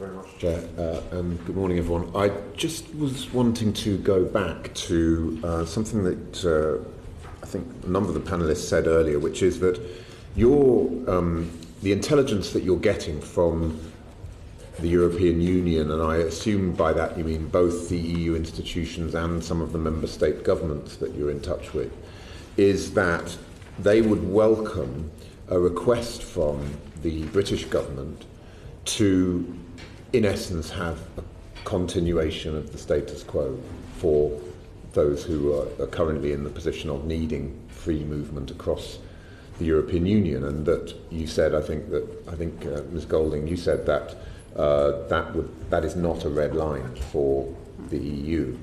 very much, Chair, and good morning, everyone. I just was wanting to go back to something that I think a number of the panellists said earlier, which is that the intelligence that you're getting from the European Union, and I assume by that you mean both the EU institutions and some of the member state governments that you're in touch with, is that they would welcome a request from the British government to, in essence, have a continuation of the status quo for those who are currently in the position of needing free movement across the European Union. And that you said, I think Ms. Golding, you said that that is not a red line for the EU.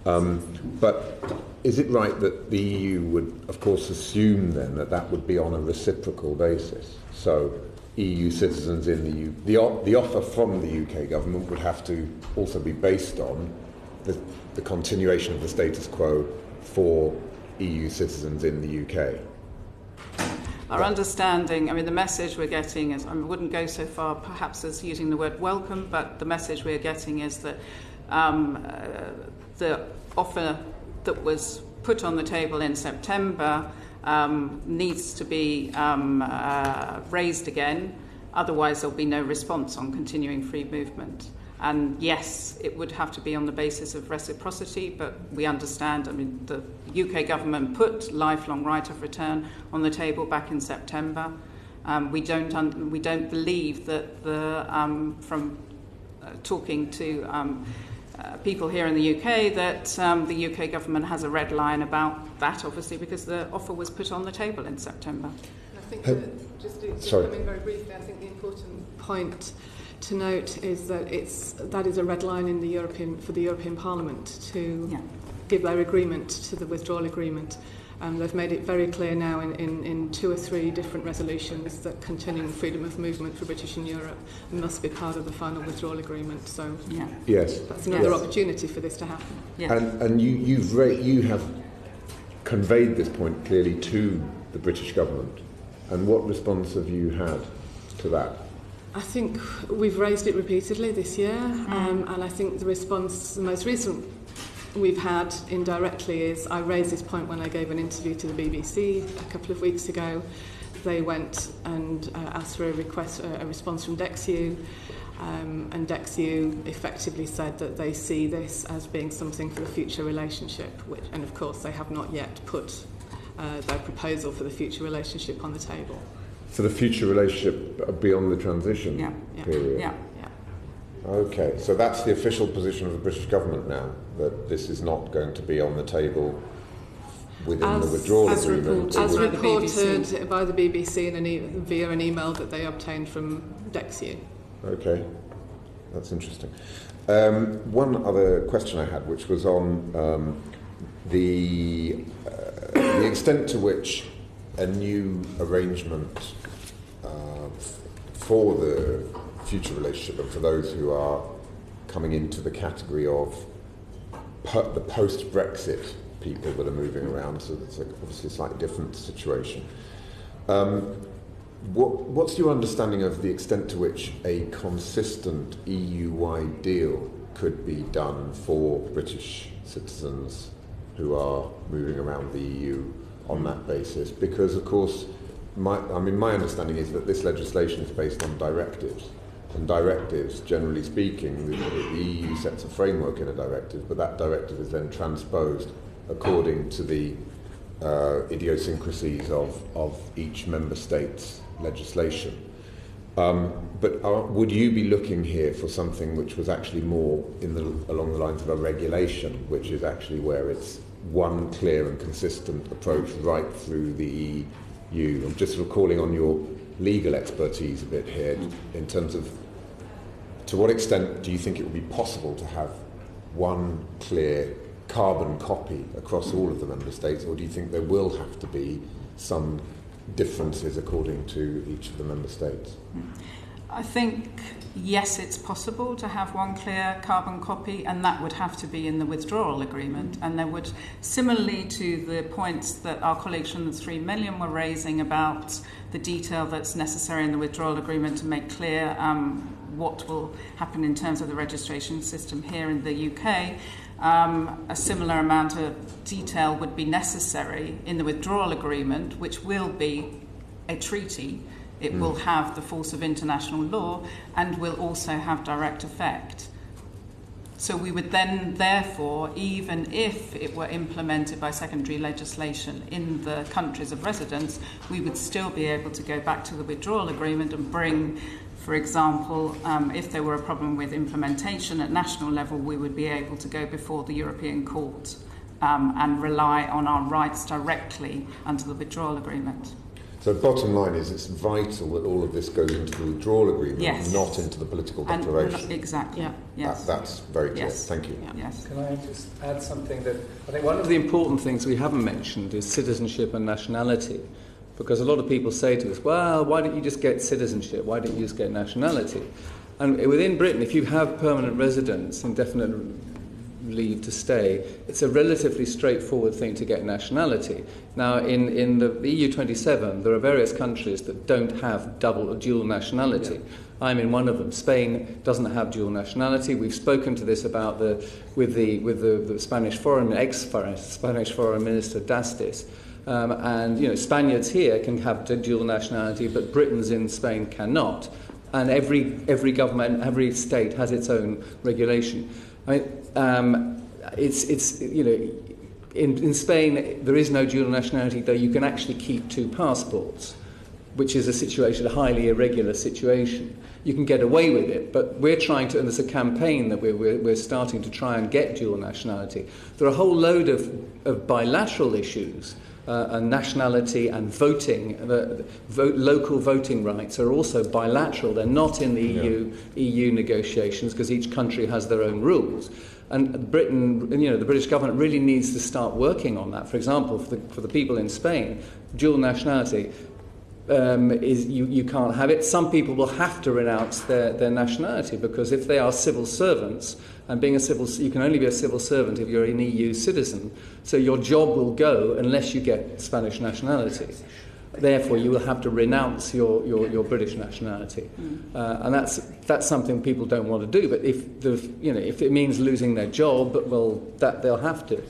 But is it right that the EU would, of course, assume then that that would be on a reciprocal basis? So EU citizens in the the offer from the UK government would have to also be based on the continuation of the status quo for EU citizens in the UK. Our understanding, I mean, the message we're getting is, I wouldn't go so far perhaps as using the word welcome, but the message we're getting is that the offer that was put on the table in September needs to be raised again, otherwise there'll be no response on continuing free movement. And yes, it would have to be on the basis of reciprocity, but we understand, I mean, the UK government put lifelong right of return on the table back in September. We don't believe that from talking to people here in the UK that the UK government has a red line about that, obviously, because the offer was put on the table in September. I think that, just to come in very briefly, I think the important point to note is that that is a red line in for the European Parliament to give their agreement to the withdrawal agreement. They've made it very clear now in 2 or 3 different resolutions that continuing freedom of movement for British in Europe must be part of the final withdrawal agreement. So yes, that's another opportunity for this to happen. Yeah. And you have conveyed this point clearly to the British government. And what response have you had to that? I think we've raised it repeatedly this year, and I think the most recent we've had indirectly is I raised this point when I gave an interview to the BBC a couple of weeks ago. They went and asked for a response from DexEU, and DexEU effectively said that they see this as being something for the future relationship, and of course they have not yet put their proposal for the future relationship on the table. For the future relationship beyond the transition period? Yeah. Okay, so that's the official position of the British government now, that this is not going to be on the table within the withdrawal agreement? As reported by the BBC via an email that they obtained from DexEU. Okay, that's interesting. One other question I had, which was on the extent to which a new arrangement for the future relationship and for those who are coming into the category of the post-Brexit people that are moving around, so it's obviously a slightly different situation. What's your understanding of the extent to which a consistent EU-wide deal could be done for British citizens who are moving around the EU on that basis? Because, of course, my understanding is that this legislation is based on directives. And directives, generally speaking, the EU sets a framework in a directive, but that directive is then transposed according to the idiosyncrasies of each member state's legislation. But would you be looking here for something which was actually more along the lines of a regulation, which is actually where it's one clear and consistent approach right through the EU? I'm just recalling on your legal expertise a bit here in terms of to what extent do you think it would be possible to have one clear carbon copy across all of the member states, or do you think there will have to be some differences according to each of the member states? I think, yes, it's possible to have one clear carbon copy, and that would have to be in the withdrawal agreement. And there would, similarly to the points that our colleagues from the 3 million were raising about the detail that's necessary in the withdrawal agreement to make clear what will happen in terms of the registration system here in the UK, a similar amount of detail would be necessary in the withdrawal agreement, which will be a treaty. It will have the force of international law and will also have direct effect. So we would then, therefore, even if it were implemented by secondary legislation in the countries of residence, we would still be able to go back to the withdrawal agreement and bring, for example, if there were a problem with implementation at national level, we would be able to go before the European Court and rely on our rights directly under the withdrawal agreement. So bottom line is it's vital that all of this goes into the withdrawal agreement, yes, not into the political declaration. Exactly. Yeah. Yes. That's very clear. Yes. Thank you. Yeah. Yes. Can I just add something that I think one of the important things we haven't mentioned is citizenship and nationality. Because a lot of people say to us, well, why don't you just get citizenship? Why don't you just get nationality? And within Britain, if you have permanent residence, indefinite leave to stay, it's a relatively straightforward thing to get nationality. Now, in the EU27, there are various countries that don't have dual nationality. Yeah. I'm in one of them. Spain doesn't have dual nationality. We've spoken to this about with the Spanish ex-Spanish Foreign Minister Dastis. And Spaniards here can have dual nationality, but Britons in Spain cannot. And every government, every state has its own regulation. I mean, in Spain there is no dual nationality, though you can actually keep two passports, which is a highly irregular situation. You can get away with it, but we're trying to, and there's a campaign that we're starting to try and get dual nationality. There are a whole load of bilateral issues. And nationality and voting, local voting rights are also bilateral. They're not in the EU negotiations because each country has their own rules. And Britain, the British government really needs to start working on that. For example, for the people in Spain, dual nationality is you can't have it. Some people will have to renounce their nationality because if they are civil servants, and you can only be a civil servant if you're an EU citizen, so your job will go unless you get Spanish nationality. Therefore, you will have to renounce your British nationality, and that's something people don't want to do. But if it means losing their job, well, that they'll have to.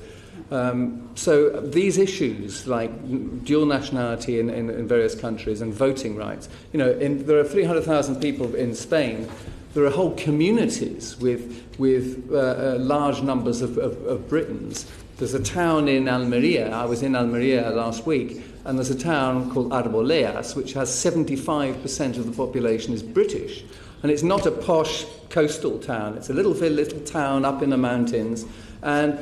So these issues like dual nationality in various countries and voting rights, there are 300,000 people in Spain. There are whole communities with large numbers of Britons. There's a town in Almeria. I was in Almeria last week, and there's a town called Arboledas, which has 75% of the population is British. And it's not a posh coastal town. It's a little town up in the mountains. And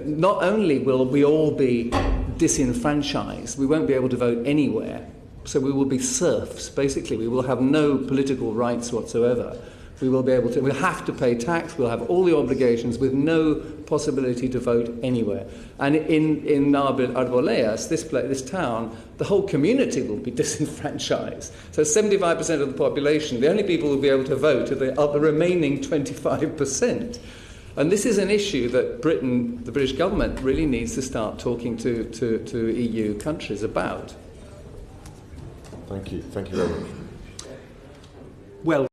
not only will we all be disenfranchised, we won't be able to vote anywhere. So we will be serfs, basically. We will have no political rights whatsoever. We'll have to pay tax, we'll have all the obligations with no possibility to vote anywhere. And in Arboledas, this town, the whole community will be disenfranchised. So 75% of the population, the only people who will be able to vote are the remaining 25%. And this is an issue that the British government really needs to start talking to EU countries about. Thank you very much. Well,